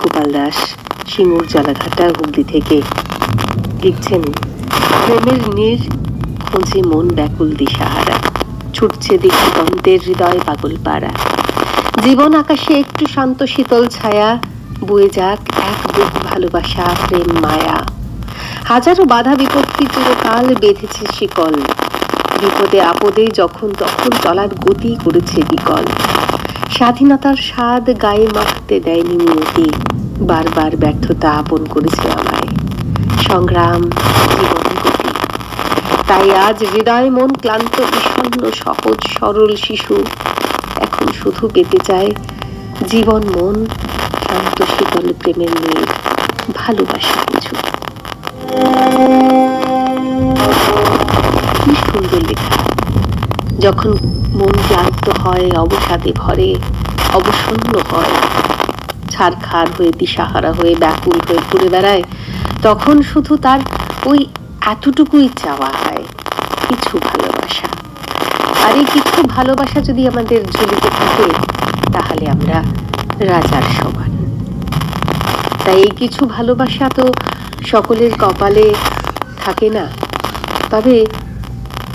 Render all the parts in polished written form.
গোপাল দাস, সিঙ্গুর জলাঘাটা, হুগলি থেকে লিখছেন, প্রেমের নীর খোঁজে মন ব্যাকুল দিশাহারা, ছুটছে দিগন্তের হৃদয় পাগল পাড়া। জীবন আকাশে একটু শান্ত শীতল ছায়া, বয়ে যাক এক বুক ভালোবাসা প্রেম মায়া। হাজারো বাধা বিপত্তি চিরকাল বেঁধেছে শিকল, বিপদে আপদে যখন তখন চলার গতি করেছে বিকল। স্বাধীনতার স্বাদ গায়ে মাখতে দেয়নি নিয়তি, বারবার ব্যর্থতা আপন করেছে আমায়, সংগ্রাম জীবন গতি। তাই আজ হৃদয় মন ক্লান্ত বিষণ্ণ সহজ সরল শিশু এখন শুধু পেতে চায় জীবন মন শান্ত শীতল প্রেমের মেয়ে ভালোবাসা কিছু। কি সুন্দর লেখা। যখন মন ক্লান্ত হয়, অবসাদে ভরে, অবসন্ন হয়, ছারখার হয়ে দিশাহারা হয়ে ব্যাকুল হয়ে ঘুরে বেড়ায়, তখন শুধু তার ওই এতটুকুই চাওয়া হয়, কিছু ভালোবাসা। আর এই কিছু ভালোবাসা যদি আমাদের ঝুলিতে থাকে, তাহলে আমরা রাজার সমান। তাই এই কিছু ভালোবাসা তো সকলের কপালে থাকে না, তবে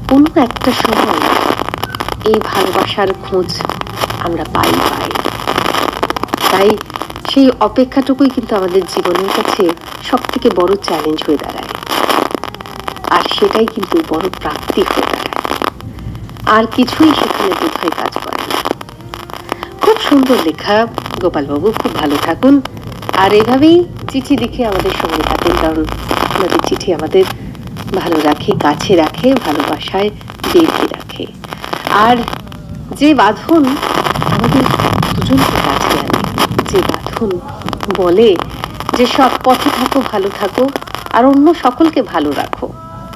কোনো একটা সময় এই ভালোবাসার খোঁজ আমরা পাই। তাই সেই অপেক্ষাটুকুই কিন্তু আমাদের জীবনের কাছে সব থেকে বড় চ্যালেঞ্জ হয়ে দাঁড়ায়, আর সেটাই কিন্তু বড় প্রাপ্তি হয়ে দাঁড়ায়। আর কিছুই সেখানে বোধহয় কাজ করে না। খুব সুন্দর লেখা গোপালবাবু, খুব ভালো থাকুন। আর এভাবেই চিঠি লিখে আমাদের সঙ্গে থাকুন, কারণ আমাদের চিঠি আমাদের ভালো রাখে, কাছে রাখে, ভালোবাসায় বেঁধে রাখে। আর যে বাঁধন আমাদের দুজনকে কাছে আনে, যে বাঁধন বলে যে সব পথে থাকো, ভালো থাকো, আর অন্য সকলকে ভালো রাখো,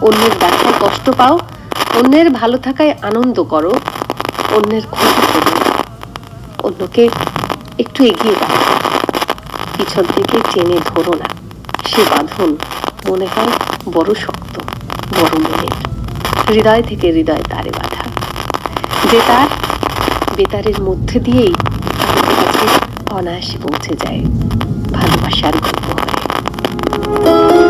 অন্যের ব্যথায় কষ্ট পাও, অন্যের ভালো থাকায় আনন্দ করো, অন্যের ক্ষতি করো না, অন্যকে একটু এগিয়ে রাখো, পিছন থেকে টেনে ধরো না। সে বাঁধন মনে হয় বড় শক্ত, বড় মনের, হৃদয় থেকে হৃদয় তারে বাঁধা, যে তার বেতারের মধ্যে দিয়েই আমাদের কাছে অনায়াসে পৌঁছে যায়, ভালোবাসার গল্প হয়।